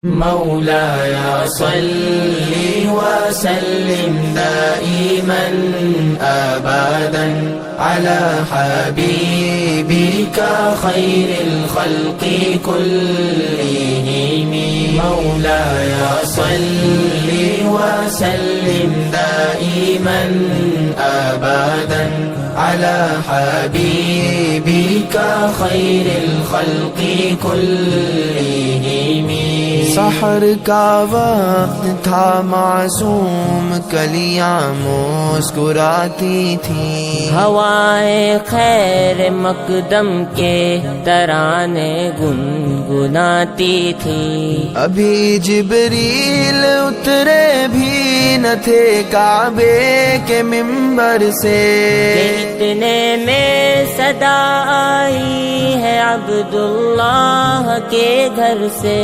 مولاي صل وسلم دائما أبدا على حبيبك خير الخلق كلهم. مولاي صل وسلم دائما أبدا على حبيبك خير الخلق كلهم. सहर का वक्त था मासूम कलियां मुस्कुराती थी, हवाएं खैर मकदम के तराने गुनगुनाती थी। अभी जिब्रील उतरे भी न थे काबे के मिंबर से, इतने में सदा आई है अब्दुल्लाह के घर से।